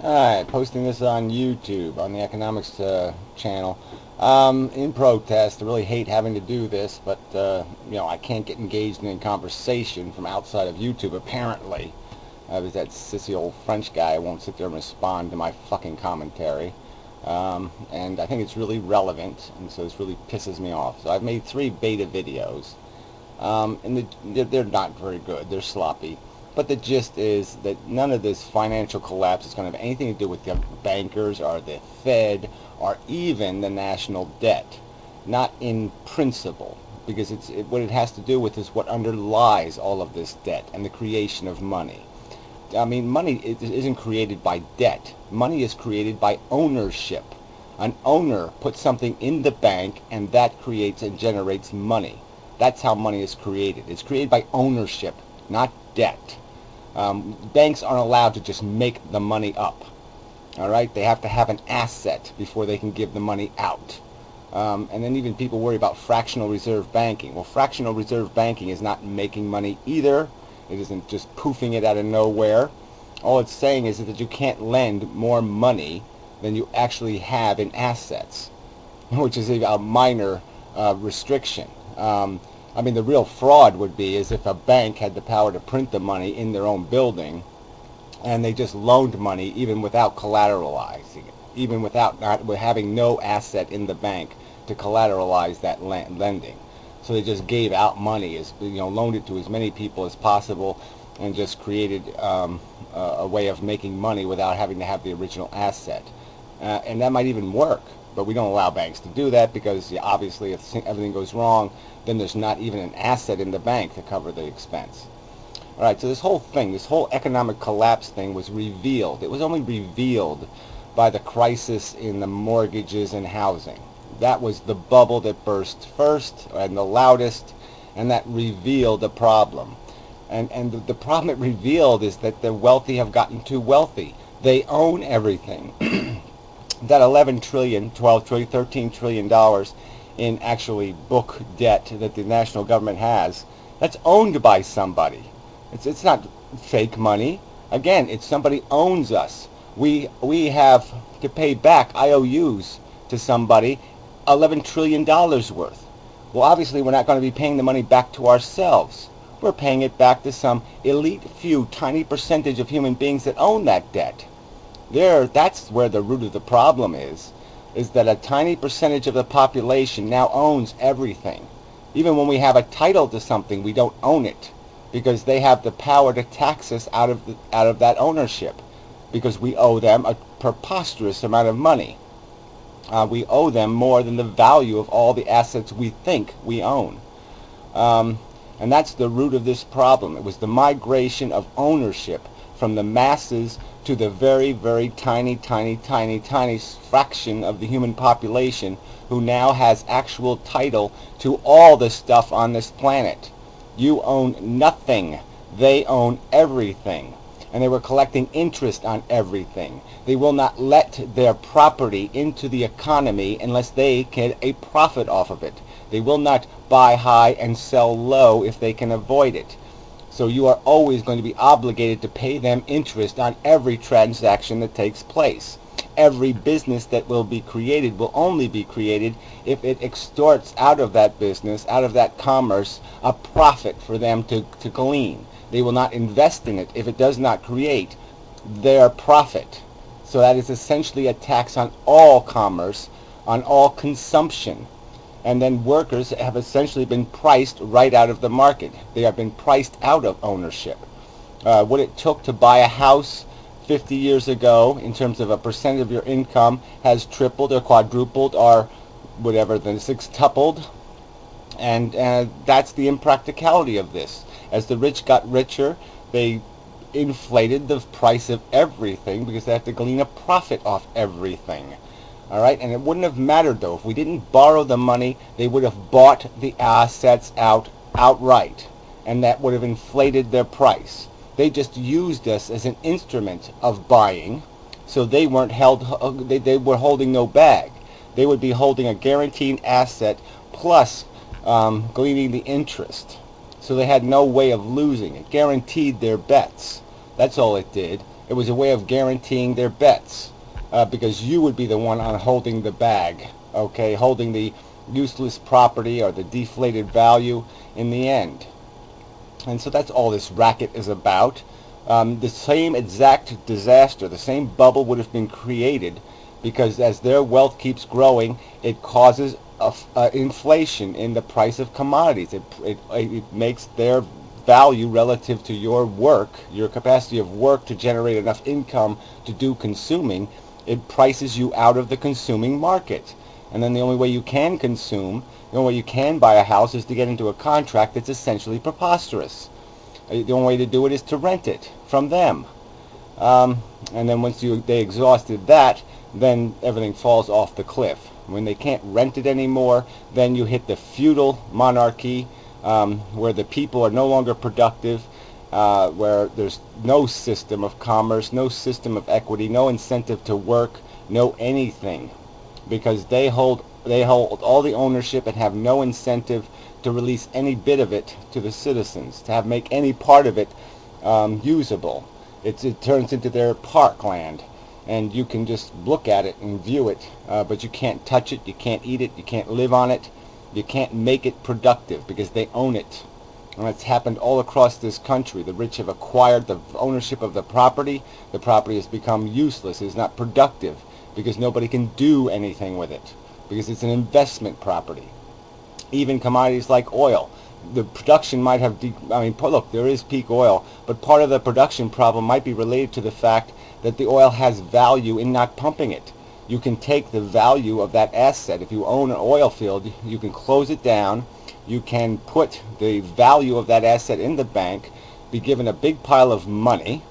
Alright, posting this on YouTube, on the economics channel, in protest. I really hate having to do this, but, I can't get engaged in conversation from outside of YouTube, apparently. Because that sissy old French guy won't sit there and respond to my fucking commentary. And I think it's really relevant, and so this really pisses me off. So I've made 3 beta videos, and they're not very good. They're sloppy. But the gist is that none of this financial collapse is going to have anything to do with the bankers or the Fed or even the national debt. Not in principle, because what it has to do with is what underlies all of this debt and the creation of money. I mean, money isn't created by debt. Money is created by ownership. An owner puts something in the bank, and that creates and generates money. That's how money is created. It's created by ownership, not debt. Banks aren't allowed to just make the money up. All right, they have to have an asset before they can give the money out. And then even people worry about fractional reserve banking. Well, fractional reserve banking is not making money either. It isn't just poofing it out of nowhere. All it's saying is that you can't lend more money than you actually have in assets, which is a minor restriction. I mean, the real fraud would be is if a bank had the power to print the money in their own building, and they just loaned money even without collateralizing it, even without having no asset in the bank to collateralize that lending. So they just gave out money, loaned it to as many people as possible, and just created a way of making money without having to have the original asset. And that might even work. But we don't allow banks to do that because obviously if everything goes wrong, then there's not even an asset in the bank to cover the expense. All right, so this whole economic collapse thing was revealed. It was only revealed by the crisis in the mortgages and housing. That was the bubble that burst first and the loudest, and that revealed the problem. And the problem it revealed is that the wealthy have gotten too wealthy. They own everything. That 11 trillion, 12 trillion, 13 trillion dollars in actually book debt that the national government has, that's owned by somebody. It's not fake money. Again, it's somebody owns us. We have to pay back IOUs to somebody, $11 trillion worth. Well, obviously we're not going to be paying the money back to ourselves. We're paying it back to some elite few, tiny percentage of human beings that own that debt. That's where the root of the problem is that a tiny percentage of the population now owns everything. Even when we have a title to something, we don't own it because they have the power to tax us out of that ownership because we owe them a preposterous amount of money. We owe them more than the value of all the assets we think we own. And that's the root of this problem. It was the migration of ownership from the masses to the very, very tiny fraction of the human population who now has actual title to all the stuff on this planet. You own nothing. They own everything. And they were collecting interest on everything. They will not let their property into the economy unless they get a profit off of it. They will not buy high and sell low if they can avoid it. So you are always going to be obligated to pay them interest on every transaction that takes place. Every business that will be created will only be created if it extorts out of that business, out of that commerce, a profit for them to glean. They will not invest in it if it does not create their profit. So that is essentially a tax on all commerce, on all consumption. And then workers have essentially been priced right out of the market. They have been priced out of ownership. What it took to buy a house 50 years ago in terms of a percent of your income has tripled or quadrupled or whatever, then sextupled. And that's the impracticality of this. As the rich got richer, they inflated the price of everything because they have to glean a profit off everything. All right, and it wouldn't have mattered, though. If we didn't borrow the money, they would have bought the assets outright, and that would have inflated their price. They just used us as an instrument of buying, so they weren't they were holding no bag. They would be holding a guaranteed asset plus gleaning the interest. So they had no way of losing. It guaranteed their bets. That's all it did. It was a way of guaranteeing their bets, because you would be the one on holding the bag, okay, holding the useless property or the deflated value in the end. And so that's all this racket is about. The same exact disaster, the same bubble would have been created, because as their wealth keeps growing, it causes inflation in the price of commodities. It makes their value relative to your work, your capacity of work to generate enough income to do consuming. It prices you out of the consuming market. And then the only way you can consume, the only way you can buy a house, is to get into a contract that's essentially preposterous. The only way to do it is to rent it from them. And then once they exhausted that, then everything falls off the cliff. When they can't rent it anymore, then you hit the feudal monarchy, where the people are no longer productive, where there's no system of commerce, no system of equity, no incentive to work, no anything, because they hold all the ownership and have no incentive to release any bit of it to the citizens, to make any part of it usable. It turns into their parkland, and you can just look at it and view it, but you can't touch it, you can't eat it, you can't live on it, you can't make it productive because they own it. And it's happened all across this country. The rich have acquired the ownership of the property. The property has become useless. It's not productive because nobody can do anything with it, because it's an investment property. Even commodities like oil, the production might have, look, there is peak oil, but part of the production problem might be related to the fact that the oil has value in not pumping it. You can take the value of that asset. If you own an oil field, you can close it down. You can put the value of that asset in the bank, be given a big pile of money,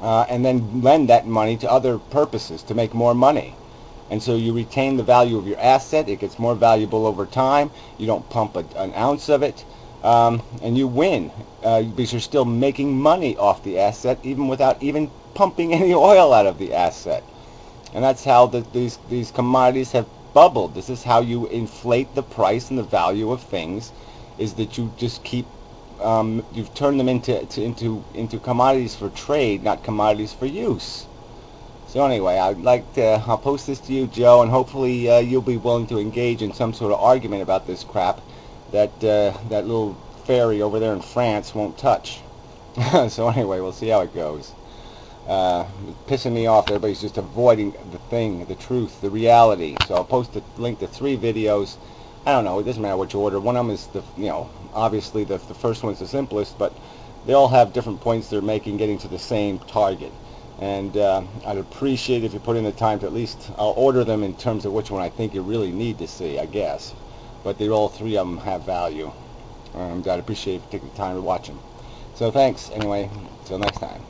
and then lend that money to other purposes to make more money. And so you retain the value of your asset. It gets more valuable over time. You don't pump an ounce of it, and you win, because you're still making money off the asset even without even pumping any oil out of the asset. And that's how these commodities have bubbled. This is how you inflate the price and the value of things, is that you just keep you've turned them into commodities for trade, not commodities for use. So anyway, I'll post this to you, Joe, and hopefully you'll be willing to engage in some sort of argument about this crap that that little fairy over there in France won't touch. So anyway, we'll see how it goes. It's pissing me off. Everybody's just avoiding the truth, the reality. So I'll post a link to 3 videos. I don't know. It doesn't matter which order. One of them is obviously the first one's the simplest, but they all have different points they're making, getting to the same target. And I'd appreciate if you put in the time to at least, I'll order them in terms of which one I think you really need to see, I guess. But all 3 of them have value. And I'd appreciate if you take the time to watch them. So thanks, anyway. Till next time.